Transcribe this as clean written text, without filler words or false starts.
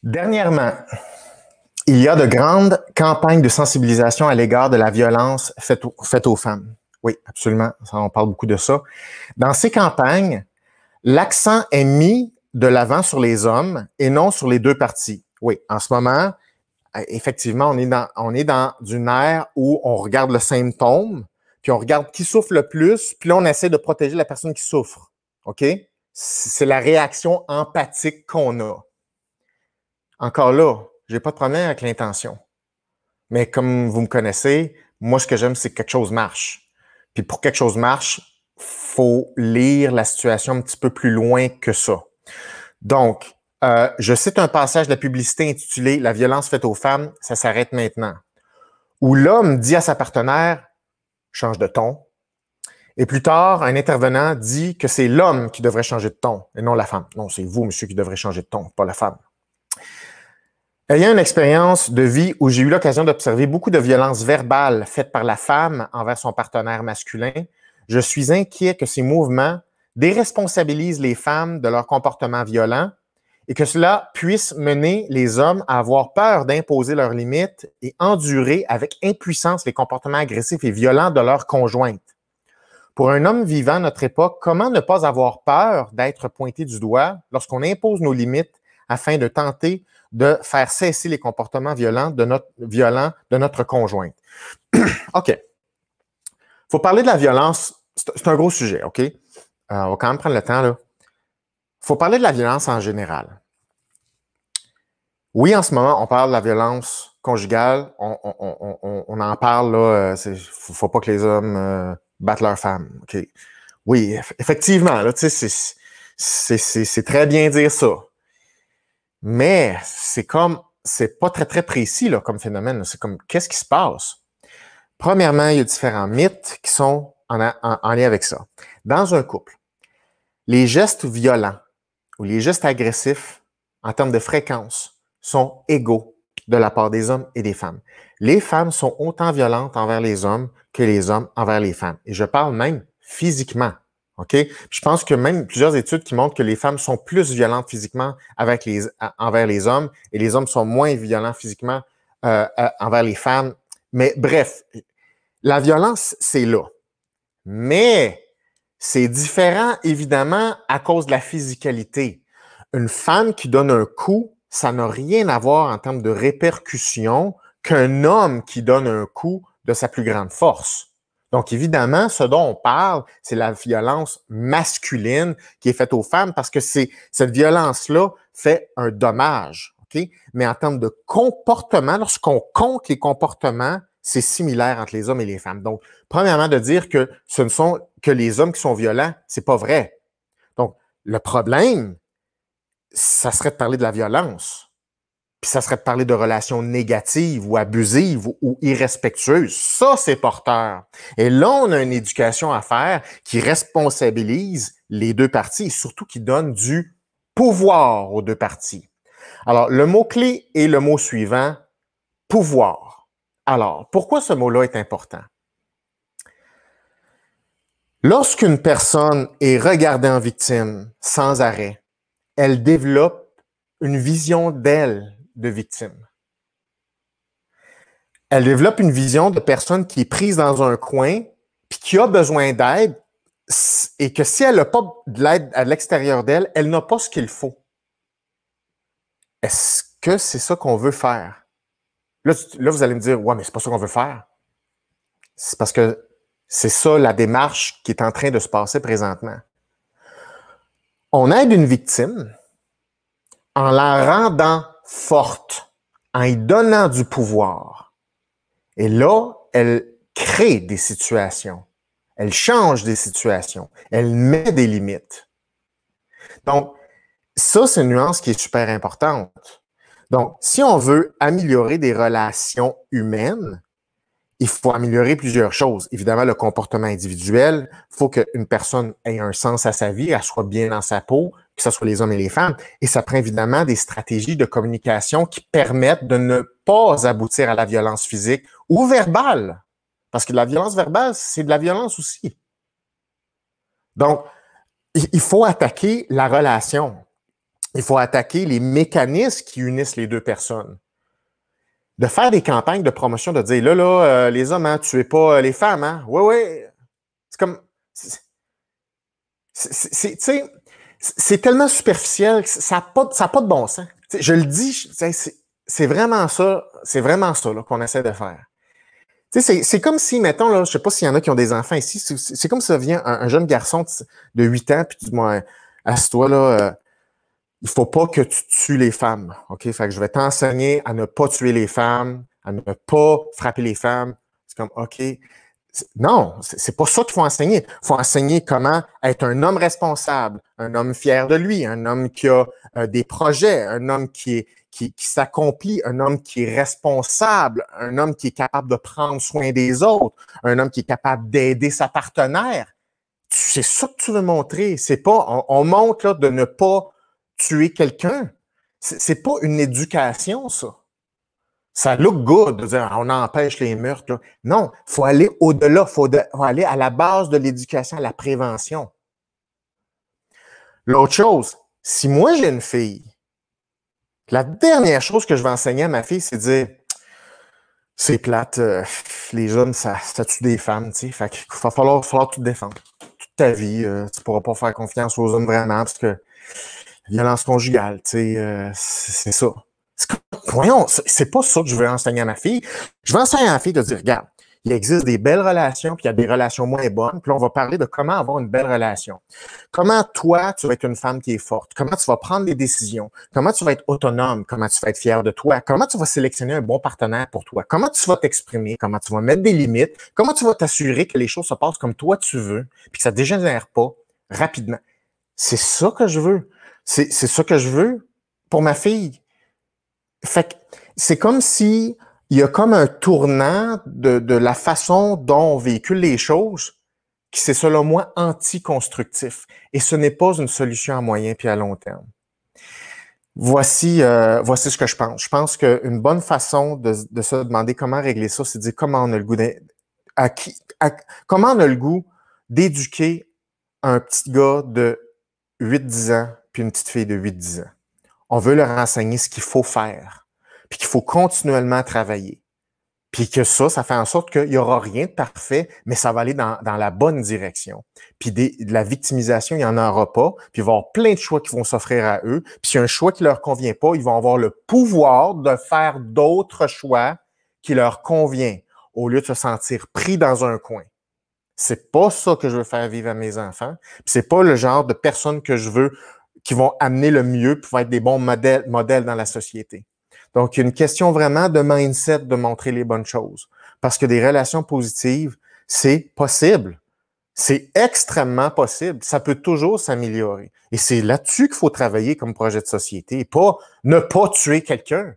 Dernièrement, il y a de grandes campagnes de sensibilisation à l'égard de la violence faite aux femmes. Oui, absolument, on parle beaucoup de ça. Dans ces campagnes, l'accent est mis de l'avant sur les hommes et non sur les deux parties. Oui, en ce moment, effectivement, on est dans une ère où on regarde le symptôme, puis on regarde qui souffre le plus, puis là, on essaie de protéger la personne qui souffre. OK? C'est la réaction empathique qu'on a. Encore là, j'ai pas de problème avec l'intention. Mais comme vous me connaissez, moi, ce que j'aime, c'est que quelque chose marche. Puis pour que quelque chose marche, faut lire la situation un petit peu plus loin que ça. Donc, je cite un passage de la publicité intitulé « La violence faite aux femmes, ça s'arrête maintenant », où l'homme dit à sa partenaire « change de ton ». Et plus tard, un intervenant dit que c'est l'homme qui devrait changer de ton et non la femme. Non, c'est vous, monsieur, qui devrez changer de ton, pas la femme. Ayant une expérience de vie où j'ai eu l'occasion d'observer beaucoup de violences verbales faites par la femme envers son partenaire masculin, je suis inquiet que ces mouvements déresponsabilisent les femmes de leur comportement violent et que cela puisse mener les hommes à avoir peur d'imposer leurs limites et endurer avec impuissance les comportements agressifs et violents de leur conjointe. Pour un homme vivant à notre époque, comment ne pas avoir peur d'être pointé du doigt lorsqu'on impose nos limites afin de tenter de faire cesser les comportements violents de notre conjointe? OK. Faut parler de la violence. C'est un gros sujet, OK? On va quand même prendre le temps, là. Faut parler de la violence en général. Oui, en ce moment, on parle de la violence conjugale. On en parle, là. Faut pas que les hommes battent leurs femmes. OK? Oui, effectivement, là, tu sais, c'est très bien dire ça. Mais c'est pas très, très précis, là, comme phénomène, là. C'est comme, qu'est-ce qui se passe? Premièrement, il y a différents mythes qui sont en lien avec ça. Dans un couple, les gestes violents ou les gestes agressifs, en termes de fréquence, sont égaux de la part des hommes et des femmes. Les femmes sont autant violentes envers les hommes que les hommes envers les femmes. Et je parle même physiquement. OK? Je pense que même plusieurs études qui montrent que les femmes sont plus violentes physiquement envers les hommes et les hommes sont moins violents physiquement envers les femmes. Mais bref, la violence, c'est là. Mais c'est différent, évidemment, à cause de la physicalité. Une femme qui donne un coup, ça n'a rien à voir en termes de répercussions qu'un homme qui donne un coup de sa plus grande force. Donc, évidemment, ce dont on parle, c'est la violence masculine qui est faite aux femmes parce que cette violence-là fait un dommage. Okay? Mais en termes de comportement, lorsqu'on compte les comportements, c'est similaire entre les hommes et les femmes. Donc, premièrement, de dire que ce ne sont que les hommes qui sont violents, c'est pas vrai. Donc, le problème, ça serait de parler de la violence. Puis ça serait de parler de relations négatives ou abusives ou irrespectueuses. Ça, c'est porteur. Et là, on a une éducation à faire qui responsabilise les deux parties et surtout qui donne du pouvoir aux deux parties. Alors, le mot-clé est le mot suivant, pouvoir. Alors, pourquoi ce mot-là est important? Lorsqu'une personne est regardée en victime sans arrêt, elle développe une vision d'elle de victime. Elle développe une vision de personne qui est prise dans un coin puis qui a besoin d'aide et que si elle n'a pas de l'aide à l'extérieur d'elle, elle n'a pas ce qu'il faut. Est-ce que c'est ça qu'on veut faire? Là, vous allez me dire, ouais, mais c'est pas ça qu'on veut faire. C'est parce que c'est ça la démarche qui est en train de se passer présentement. On aide une victime en la rendant forte, en lui donnant du pouvoir. Et là, elle crée des situations. Elle change des situations. Elle met des limites. Donc, ça, c'est une nuance qui est super importante. Donc, si on veut améliorer des relations humaines, il faut améliorer plusieurs choses. Évidemment, le comportement individuel. Il faut qu'une personne ait un sens à sa vie, elle soit bien dans sa peau, que ce soit les hommes et les femmes. Et ça prend évidemment des stratégies de communication qui permettent de ne pas aboutir à la violence physique ou verbale. Parce que la violence verbale, c'est de la violence aussi. Donc, il faut attaquer la relation. il faut attaquer les mécanismes qui unissent les deux personnes. De faire des campagnes de promotion, de dire, les hommes, hein, tuez pas les femmes, hein? Oui, oui. C'est comme... C'est tellement superficiel que ça n'a pas de bon sens. T'sais, je le dis, c'est vraiment ça là, qu'on essaie de faire. C'est comme si, mettons, là, je sais pas s'il y en a qui ont des enfants ici, c'est comme si ça vient un jeune garçon de 8 ans, puis tu dis, moi, assis-toi là, il faut pas que tu tues les femmes. OK? Fait que je vais t'enseigner à ne pas tuer les femmes, à ne pas frapper les femmes. C'est comme, OK. Non, c'est pas ça qu'il faut enseigner. Il faut enseigner comment être un homme responsable, un homme fier de lui, un homme qui a des projets, un homme qui s'accomplit, un homme qui est responsable, un homme qui est capable de prendre soin des autres, un homme qui est capable d'aider sa partenaire. C'est ça que tu veux montrer. C'est pas, on montre là, de ne pas tuer quelqu'un. C'est pas une éducation, ça. Ça look good de dire on empêche les meurtres. Là. Non, il faut aller au-delà, faut aller à la base de l'éducation, à la prévention. L'autre chose, si moi j'ai une fille, la dernière chose que je vais enseigner à ma fille, c'est de dire c'est plate, les hommes, ça tue des femmes, tu sais. Fait qu'il va falloir tout défendre. Toute ta vie, tu pourras pas faire confiance aux hommes vraiment parce que violence conjugale, tu sais, c'est ça. Voyons, c'est pas ça que je veux enseigner à ma fille. Je veux enseigner à ma fille de dire, regarde, il existe des belles relations, puis il y a des relations moins bonnes, puis là, on va parler de comment avoir une belle relation. Comment toi, tu vas être une femme qui est forte, comment tu vas prendre des décisions, comment tu vas être autonome, comment tu vas être fier de toi, comment tu vas sélectionner un bon partenaire pour toi, comment tu vas t'exprimer, comment tu vas mettre des limites, comment tu vas t'assurer que les choses se passent comme toi tu veux, puis que ça ne dégénère pas rapidement. C'est ça que je veux. C'est ça que je veux pour ma fille. Fait que c'est comme si il y a comme un tournant de la façon dont on véhicule les choses qui c'est selon moi anti-constructif. Et ce n'est pas une solution à moyen puis à long terme. Voici ce que je pense. Je pense qu'une bonne façon de se demander comment régler ça, c'est de dire comment on a le goût comment on a le goût d'éduquer un petit gars de 8-10 ans puis une petite fille de 8-10 ans. On veut leur enseigner ce qu'il faut faire, puis qu'il faut continuellement travailler. Puis que ça fait en sorte qu'il n'y aura rien de parfait, mais ça va aller dans la bonne direction. Puis de la victimisation, il n'y en aura pas. Puis il va y avoir plein de choix qui vont s'offrir à eux. Puis s'il y a un choix qui ne leur convient pas, ils vont avoir le pouvoir de faire d'autres choix qui leur conviennent, au lieu de se sentir pris dans un coin. C'est pas ça que je veux faire vivre à mes enfants. Puis c'est pas le genre de personnes que je veux qui vont amener le mieux pour être des bons modèles dans la société. Donc, il y a une question vraiment de mindset de montrer les bonnes choses. Parce que des relations positives, c'est possible. C'est extrêmement possible. Ça peut toujours s'améliorer. Et c'est là-dessus qu'il faut travailler comme projet de société et pas ne pas tuer quelqu'un.